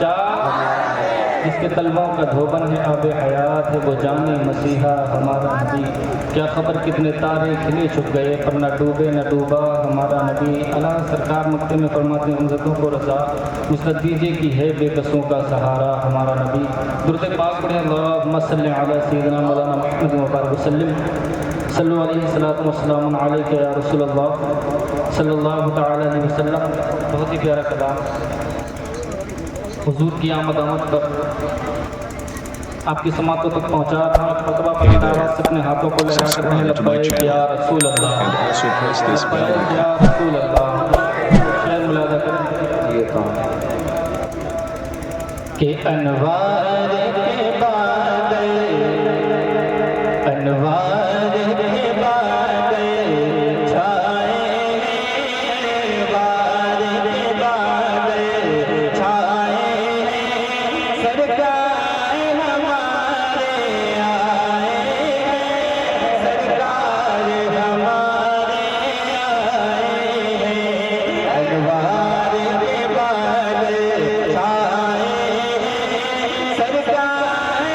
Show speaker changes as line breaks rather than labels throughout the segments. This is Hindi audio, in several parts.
सच्चा, जिसके तलवों का धोबन है आब हयात है वो जाने मसीहा हमारा नबी। क्या खबर कितने तारे खिले छुप गए पर न डूबे न डूबा हमारा नबी। अल्लाह सरकार मक्ते में फरमाते हैं उम्मतों को रजा मुस्तद दीजिए कि है बेकसों का सहारा हमारा नबी। दुरूद पाक पढ़ें अल्लाहुम्मा सल्लि अला सय्यिदिना मौलाना मुहम्मद व बारिक वसल्लम सल्लु अलैहि सलातु वस्सलाम अलैका या रसूलल्लाह सल्लल्लाहु तआला अलैहि वसल्लम। बहुत ही प्यारा कलाम हुजूर की आमद पर आपकी समातों तक पहुंचा रहा हूं। फतवा पर आवाज से अपने हाथों को लहरा कर कहने लब्बैक या रसूल अल्लाह, लब्बैक या रसूल अल्लाह। शेर मुलादा करें ये काम कि अनवार के बादल, अनवार के बादल छाए, अनवार के बादल छाए, सरकार हमारे आए, सरकार हमारे आए, अनवार के बादल छाए, सरकार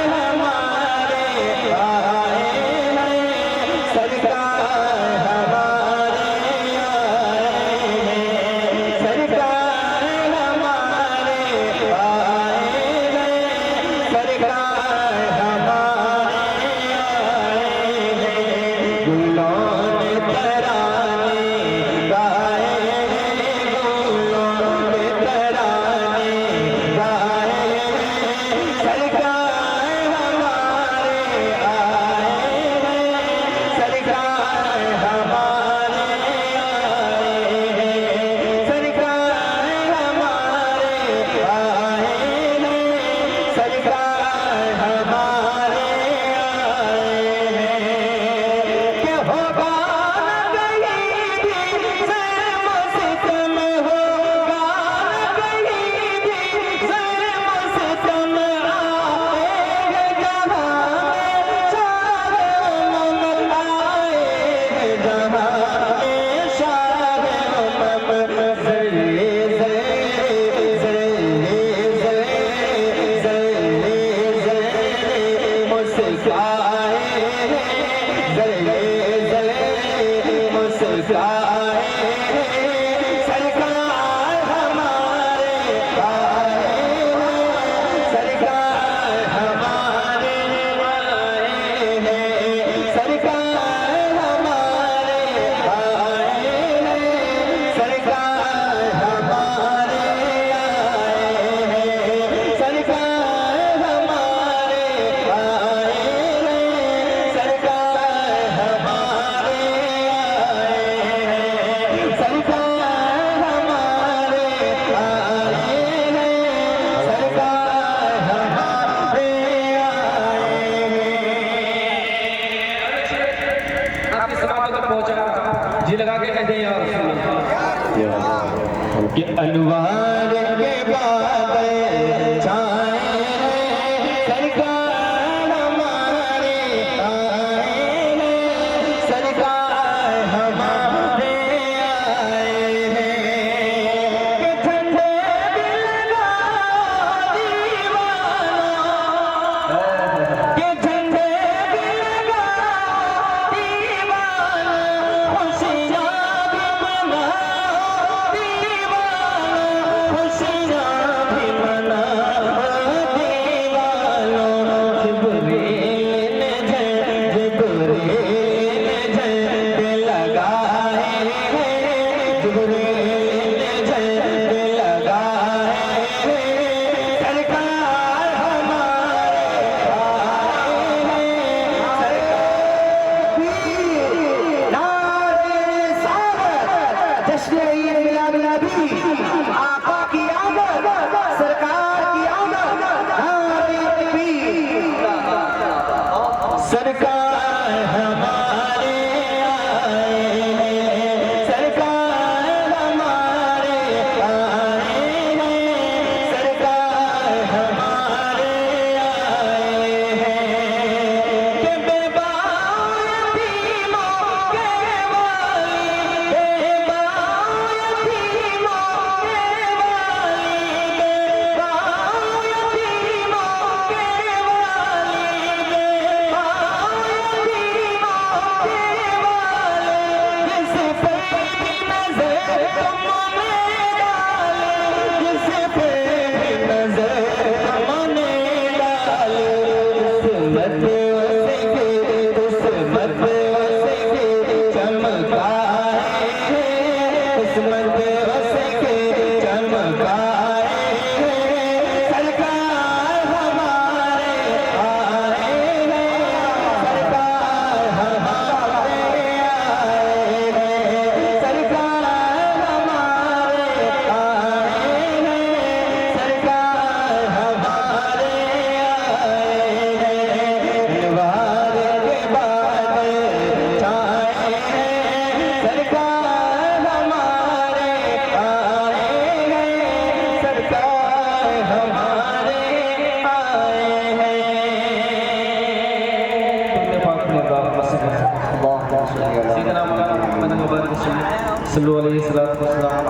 सल्लल्लाहु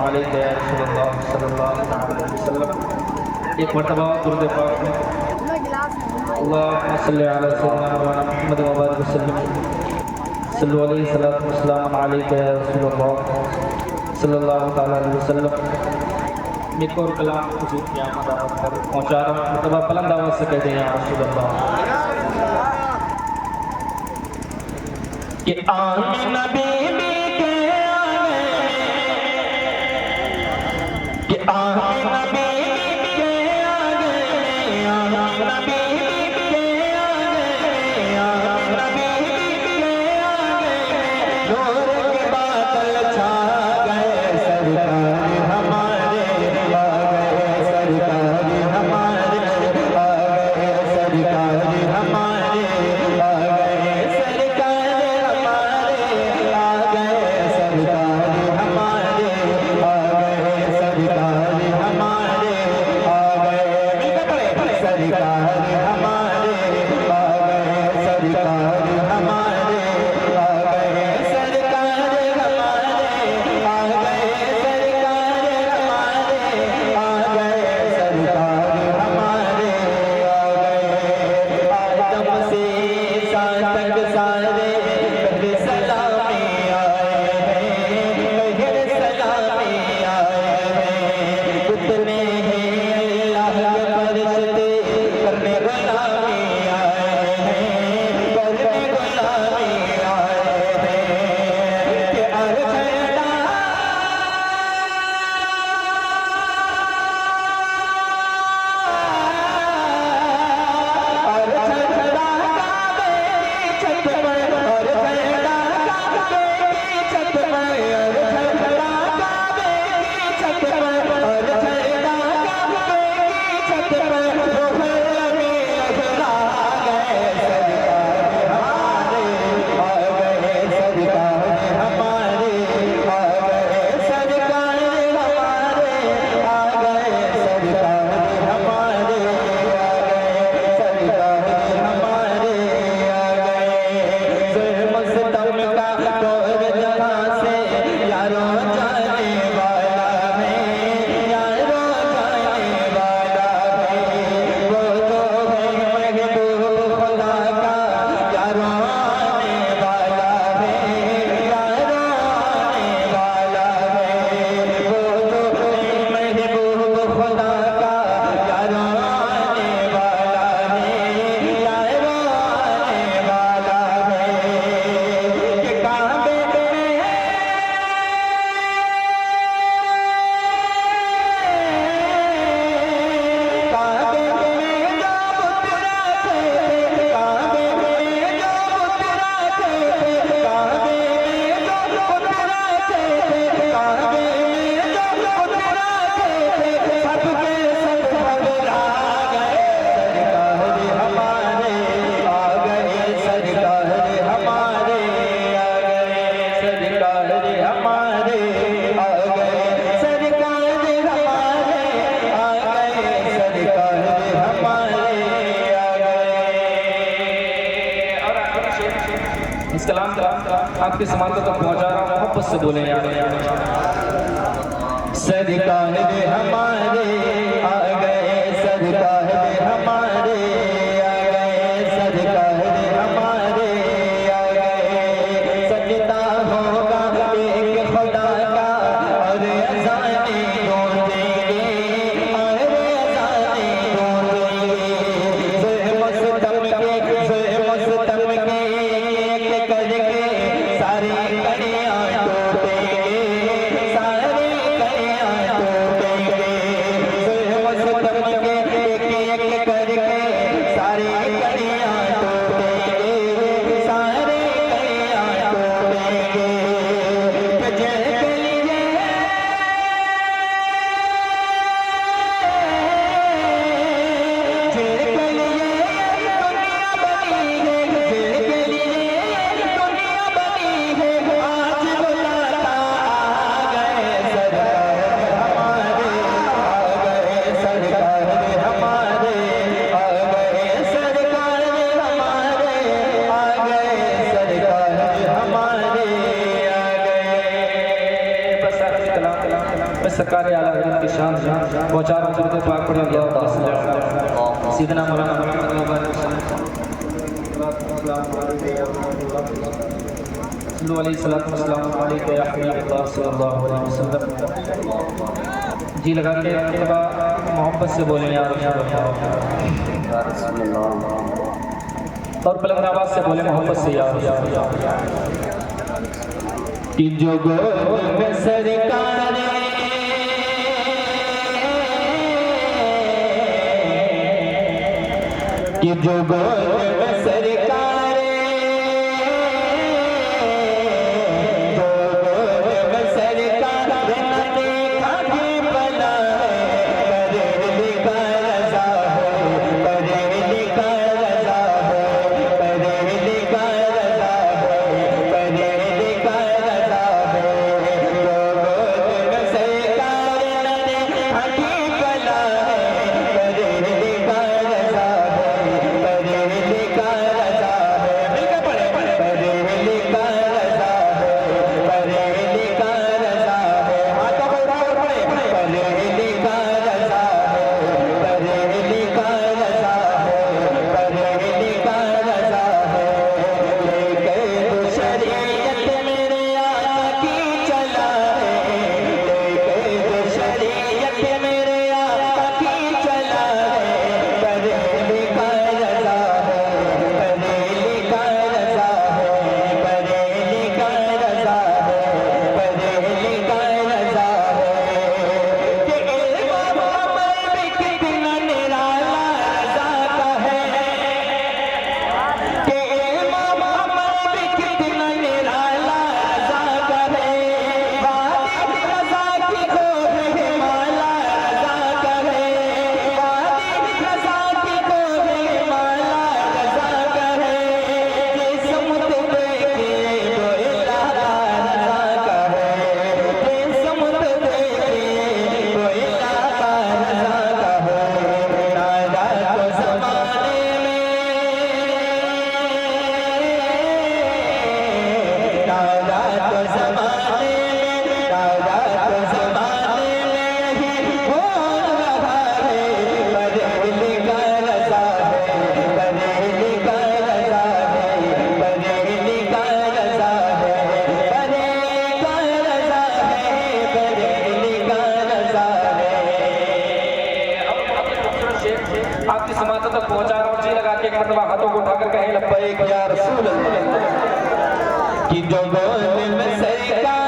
अलैहि वसल्लम। एक मरतबा दुरूद पाक में अल्लाहुम्मा सल्लि अला सय्यिदिना मुहम्मद व बारिक वसल्लम सल्लल्लाहु अलैहि वसल्लम। एक और कलाम हुजूर की आमद पर पहुँचा रहा हूँ, मरतबा बुलंद आवाज़ से कह दें या रसूल अल्लाह कि आमिना बीबी के आगे, कि आमिना बीबी के आगे, आमिना बीबी के आगे, आमिना बीबी के आगे नूर के बादल छा गए। सरकार हमारे आ गए, सरकार हमारे आ गए, सरकार हमारे आ गए, सरकार आपके समानता तक पहुंचा रहा हूँ, मोहब्बत से बोले यार। सरकार हमारे आ गए, सरकार हमारे आ गए, सरकार हमारे आ गए। सजदा होगा एक खुदा का और अज़ाने गूंजेंगे, और अज़ाने गूंजेंगे। ज़े मुस्तम के एक करके सारी कलियां टूटेंगे, सारी कलियां टूटेंगे। ज़े मुस्तम के एक सरकार आला हज़रत की शान वो चारों दुरूद पाक पढ़े अल्लाह सीधना मौलाना जी लगा के मोहब्बत से बोलें यार और बुलंद आवाज से बोले मोहब्बत से यार कि जो गोद में सरकार कि जो गोद में सरकार आपकी समातों तक पहुंचा और जी लगा के एक मरतबा हाथों को उठाकर कहें लब्बैक या रसूल अल्लाह कि जो गोद में सरकार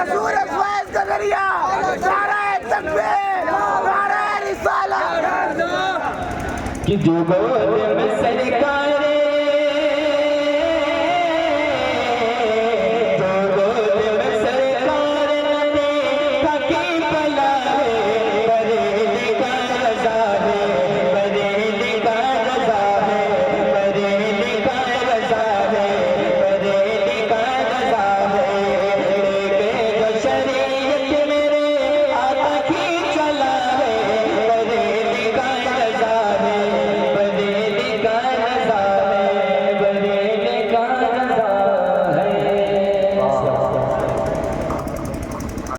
मशहूर ख्वाहिश का जरिया, नाराए तकबीर, नाराए रिसालत।
कि जो बोले में सरकार